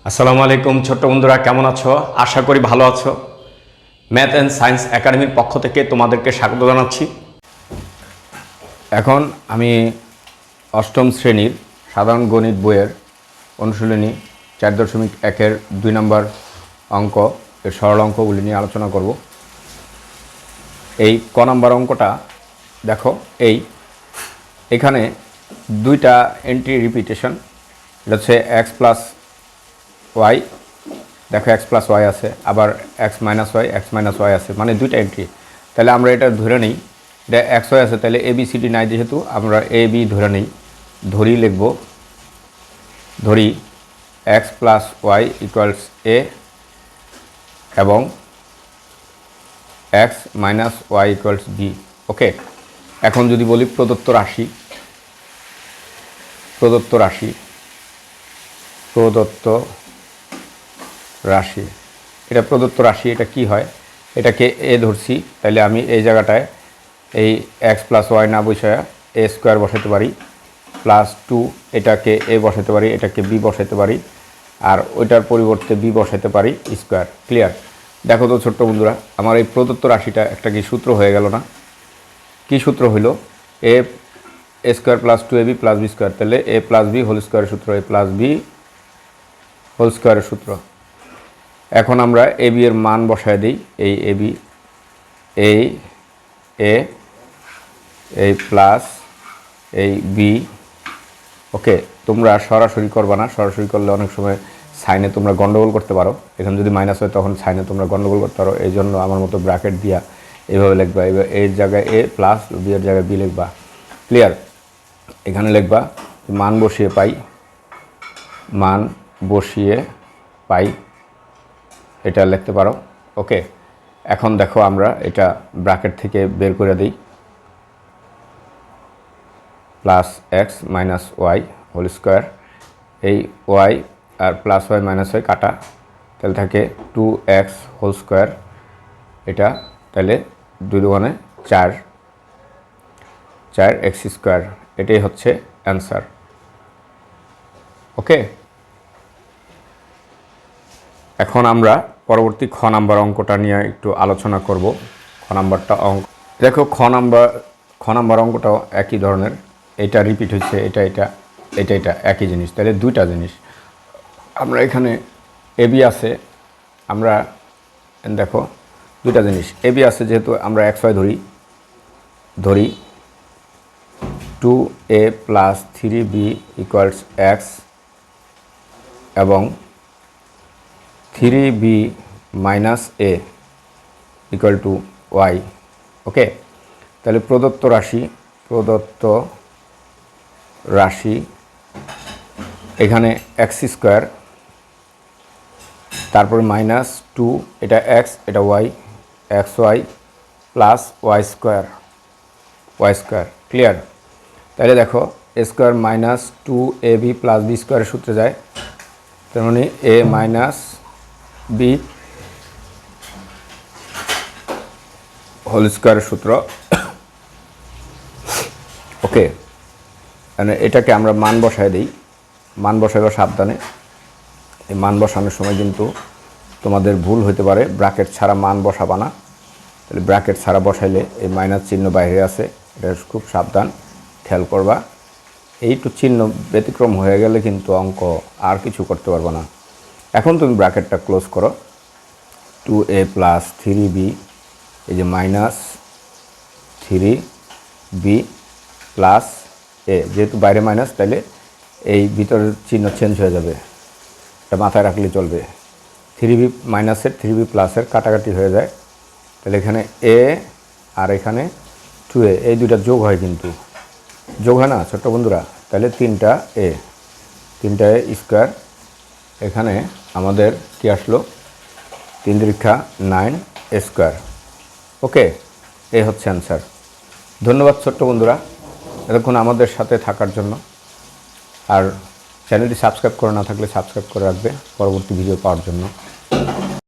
আসসালামু আলাইকুম ছোট্ট বন্ধুরা, কেমন আছো? আশা করি ভালো আছো। ম্যাথ অ্যান্ড সায়েন্স একাডেমির পক্ষ থেকে তোমাদেরকে স্বাগত জানাচ্ছি। এখন আমি অষ্টম শ্রেণীর সাধারণ গণিত বইয়ের অনুশীলনী 4.1-এর 2 নম্বর অঙ্ক এর সরল অঙ্কগুলি নিয়ে আলোচনা করব। এই ক নম্বর অঙ্কটা দেখো, এখানে দুইটা এন্ট্রি রিপিটেশন। এটা হচ্ছে এক্স প্লাস ওয়াই, দেখো এক্স প্লাস ওয়াই আছে, আবার এক্স মাইনাস ওয়াই আছে, মানে দুইটা এন্ট্রি। তাহলে আমরা এটা ধরে নিই, এটা এক্স ওয়াই আছে, তাহলে এ বি সি ডি নাই, যেহেতু আমরা এ বি ধরে নিই, ধরি X plus Y equals A এবং X minus Y equals B. Okay, এখন যদি বলি প্রদত্ত রাশি, এটা প্রদত্ত রাশি, এটা কি হয়, এটাকে এ ধরছি, তাহলে আমি এই জায়গাটায় এই এক্স প্লাস ওয়াই না বসায় এ স্কোয়ার বসাতে পারি, প্লাস 2 এটাকে এ বসাতে পারি, এটাকে বি বসাতে পারি, আর ওইটার পরিবর্তে বি বসাতে পারি স্কোয়ার। ক্লিয়ার? দেখো তো ছোট্ট বন্ধুরা, আমার এই প্রদত্ত রাশিটা একটা কি সূত্র হয়ে গেল না? কি সূত্র হইল? A square plus 2ab plus B square, তাহলে এ প্লাস বি হোল স্কোয়ারের সূত্র, এ প্লাস বি হোল স্কোয়ারের সূত্র। এখন আমরা এ বি এর মান বসায় দিই, এই এ বি, এই প্লাস এই বি। ওকে, তোমরা সরাসরি করবা না, সরাসরি করলে অনেক সময় সাইনে তোমরা গন্ডগোল করতে পারো। এখানে যদি মাইনাস হয় তখন সাইনে তোমরা গন্ডগোল করতে পারো, এই জন্য আমার মতো ব্র্যাকেট দিয়া এইভাবে লিখবা। এবার এর জায়গায় এ প্লাস বি এর জায়গায় বি লিখবা। ক্লিয়ার? এখানে লিখবা মান বসিয়ে পাই, এটা লিখতে পারো। ওকে, এখন দেখো আমরা এটা ব্র্যাকেট থেকে বের করে দিই, plus X minus Y whole square, এই ওয়াই আর প্লাস ওয়াই মাইনাস ওয়াই কাটা, তাহলে থাকে 2x হোল স্কোয়ার, এটা তাহলে 2 দুগুণে 4x স্কোয়ার, এটাই হচ্ছে অ্যান্সার। ওকে, এখন আমরা পরবর্তী খ নাম্বার অঙ্কটা নিয়ে একটু আলোচনা করব। খ নাম্বারটা অঙ্ক দেখো, খ নাম্বার অঙ্কটাও একই ধরনের, এটা রিপিট হচ্ছে, এটা একই জিনিস, তাহলে দুইটা জিনিস। আমরা এখানে এবি আছে, আমরা দেখো দুইটা জিনিস এবি আছে, যেহেতু আমরা এক্স ওয়াই ধরি 2a plus 3b equals X এবং 3b minus A equal to Y. Okay, তাহলে প্রদত্ত রাশি এখানে এক্স স্কোয়ার, তারপরে মাইনাস 2, এটা এক্স এটা Y, X Y plus Y square. Clear? তাহলে দেখো A square minus 2ab plus B স্কোয়ারের সূত্রে যায়, তার মানে এ মাইনাস বি হোল স্কোয়ারের সূত্র। ওকে, মানে এটাকে আমরা মান বসায় দিই, মান বসাইবা সাবধানে। এই মান বসানোর সময় কিন্তু তোমাদের ভুল হতে পারে, ব্র্যাকেট ছাড়া মান বসাবা না। তাহলে ব্র্যাকেট ছাড়া বসাইলে এই মাইনাস চিহ্ন বাইরে আছে, এটা খুব সাবধান, খেয়াল করবা। এইটু চিহ্ন ব্যতিক্রম হয়ে গেলে কিন্তু অঙ্ক আর কিছু করতে পারবো না। এখন তুমি ব্র্যাকেটটা ক্লোজ করো, 2a প্লাস 3b, এই যে মাইনাস 3b প্লাস এ, যেহেতু বাইরে মাইনাস, তাইলে এই ভিতরের চিহ্ন চেঞ্জ হয়ে যাবে, এটা মাথায় রাখলে চলবে। 3b মাইনাসের 3b প্লাসের কাটাকাটি হয়ে যায়, তাহলে এখানে এ আর এখানে 2a, এই দুইটা যোগ হয়, কিন্তু যোগ হয় না ছোট্ট বন্ধুরা? তাহলে 3টা এ স্কোয়ার, এখানে আমাদের কি আসলো, 3 × 9 স্কোয়ার। ওকে, এই হচ্ছে অ্যান্সার। ধন্যবাদ ছোট্ট বন্ধুরা এতক্ষণ আমাদের সাথে থাকার জন্য। আর চ্যানেলটি সাবস্ক্রাইব করে না থাকলে সাবস্ক্রাইব করে রাখবে পরবর্তী ভিডিও পাওয়ার জন্য।